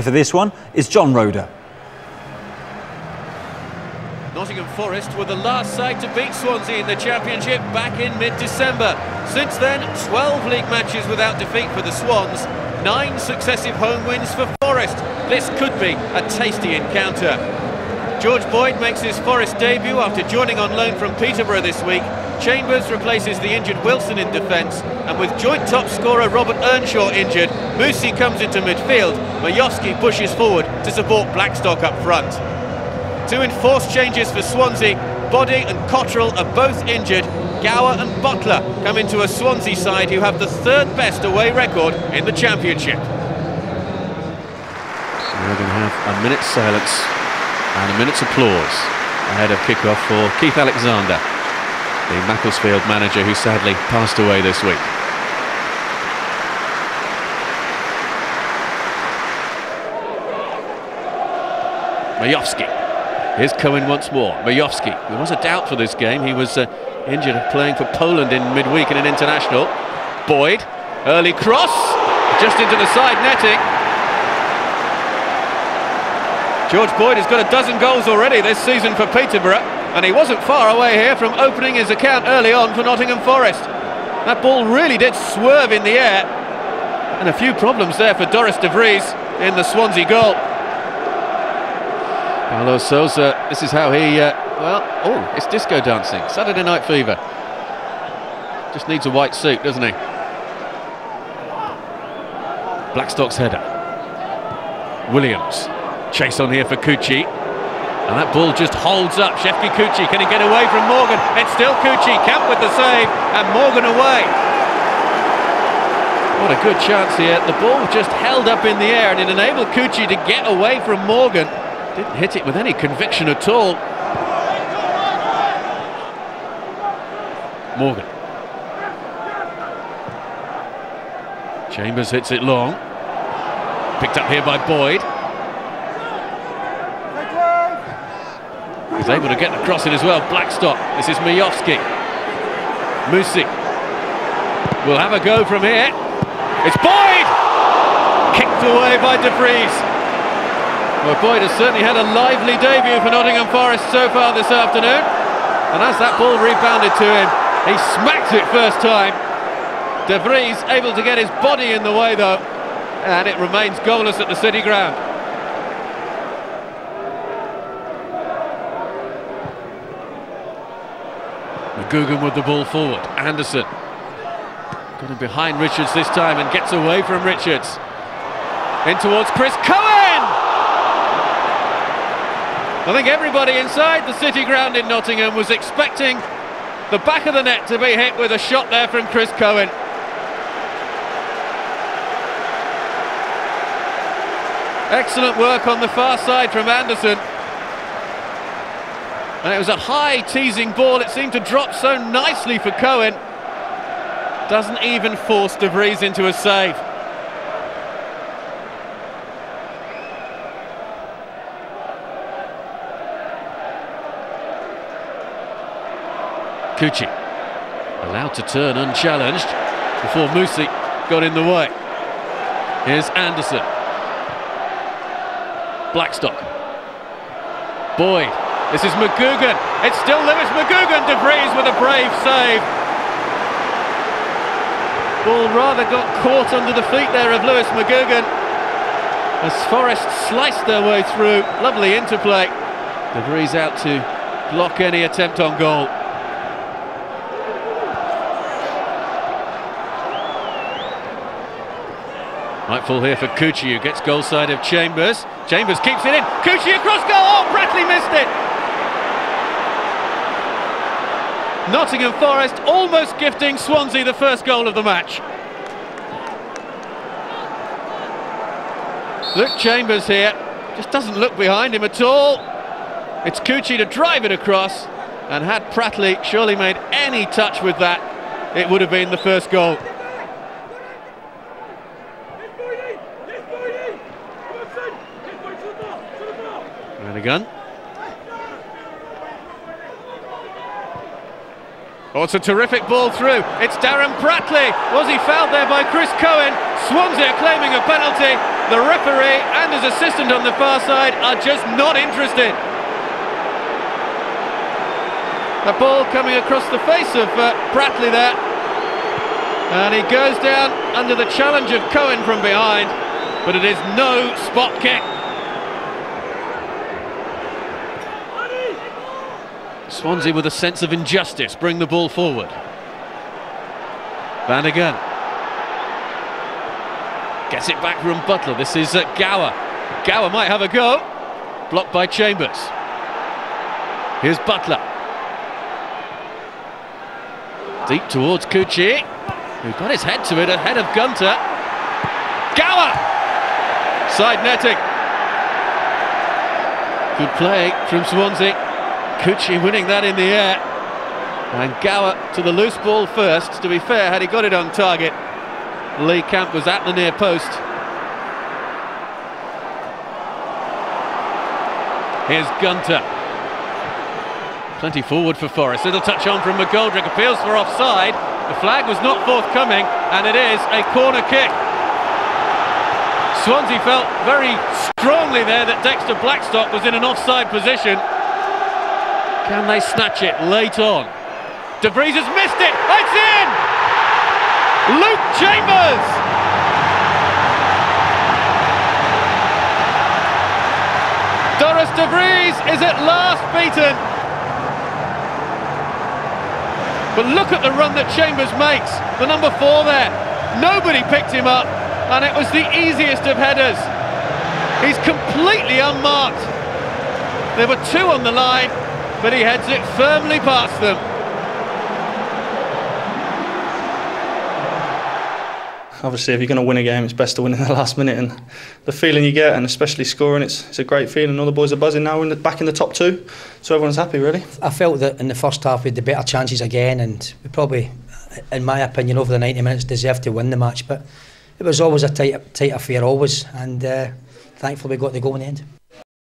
commentator for this one is John Roeder. Nottingham Forest were the last side to beat Swansea in the Championship back in mid-December. Since then, 12 league matches without defeat for the Swans, 9 successive home wins for Forest. This could be a tasty encounter. George Boyd makes his Forest debut after joining on loan from Peterborough this week. Chambers replaces the injured Wilson in defence, and with joint top scorer Robert Earnshaw injured, Moussi comes into midfield. Majowski pushes forward to support Blackstock up front. 2 enforced changes for Swansea. Body and Cottrell are both injured. Gower and Butler come into a Swansea side who have the 3rd best away record in the Championship. So we're going to have a minute's silence and a minute's applause ahead of kick-off for Keith Alexander, the Macclesfield manager who sadly passed away this week. Majowski. Here's Cohen once more. Majowski. There was a doubt for this game. He was injured playing for Poland in midweek in an international. Boyd. Early cross. Just into the side netting. George Boyd has got a dozen goals already this season for Peterborough, and he wasn't far away here from opening his account early on for Nottingham Forest. That ball really did swerve in the air, and a few problems there for Doris de Vries in the Swansea goal. Paulo Sousa, this is how he, it's disco dancing, Saturday Night Fever. Just needs a white suit, doesn't he? Blackstock's header. Williams, chase on here for Kucci. And that ball just holds up. Shefki Kucci, can he get away from Morgan? It's still Kucci, Camp with the save, and Morgan away. What a good chance here. The ball just held up in the air and it enabled Kucci to get away from Morgan. Didn't hit it with any conviction at all. Morgan. Chambers hits it long. Picked up here by Boyd. He's able to get the cross in as well. Blackstock. This is Majowski. Moussi will have a go from here. It's Boyd! Kicked away by de Vries. Well, Boyd has certainly had a lively debut for Nottingham Forest so far this afternoon. And as that ball rebounded to him, he smacked it first time. De Vries able to get his body in the way though, and it remains goalless at the City Ground. McGugan with the ball forward. Anderson got him behind Richards this time and gets away from Richards. In towards Chris Cohen! I think everybody inside the City Ground in Nottingham was expecting the back of the net to be hit with a shot there from Chris Cohen. Excellent work on the far side from Anderson. And it was a high teasing ball. It seemed to drop so nicely for Cohen. Doesn't even force de Vries into a save. Kucci allowed to turn unchallenged before Moussi got in the way. Here's Anderson. Blackstock. Boyd. This is McGugan. It's still Lewis McGugan. De Vries with a brave save. Ball rather got caught under the feet there of Lewis McGugan as Forest sliced their way through. Lovely interplay. De Vries out to block any attempt on goal. Might fall here for Kucci, who gets goal side of Chambers. Chambers keeps it in. Kucci across goal. Oh, Bratley missed it. Nottingham Forest almost gifting Swansea the first goal of the match. Luke Chambers here. Just doesn't look behind him at all. It's Kucci to drive it across. And had Bratley surely made any touch with that, it would have been the first goal. Gun. Oh, it's a terrific ball through. It's Darren Bratley. Was he fouled there by Chris Cohen? Swansea claiming a penalty, The referee and his assistant on the far side are just not interested. A ball coming across the face of Bratley there, and he goes down under the challenge of Cohen from behind, but it is no spot kick. Swansea with a sense of injustice bring the ball forward. Bannigan gets it back from Butler. This is Gower. Gower might have a go. Blocked by Chambers. Here's Butler. Deep towards Cucci, who got his head to it ahead of Gunter. Gower! Side netting. Good play from Swansea. Cucci winning that in the air. And Gower to the loose ball first. To be fair, had he got it on target, Lee Camp was at the near post. Here's Gunter. Plenty forward for Forest. Little touch on from McGoldrick. Appeals for offside. The flag was not forthcoming, and it is a corner kick. Swansea felt very strongly there that Dexter Blackstock was in an offside position. Can they snatch it late on? De Vries has missed it. It's in! Luke Chambers! Doris De Vries is at last beaten. But look at the run that Chambers makes. The number 4 there. Nobody picked him up, and it was the easiest of headers. He's completely unmarked. There were 2 on the line, but he heads it firmly past them. Obviously, if you're going to win a game, it's best to win in the last minute, and the feeling you get, and especially scoring, it's a great feeling. All the boys are buzzing now. We're back in the top 2, so everyone's happy, really. I felt that in the first half we had the better chances again, and we probably, in my opinion, over the 90 minutes deserved to win the match. But it was always a tight affair, always, and thankfully we got the goal in the end.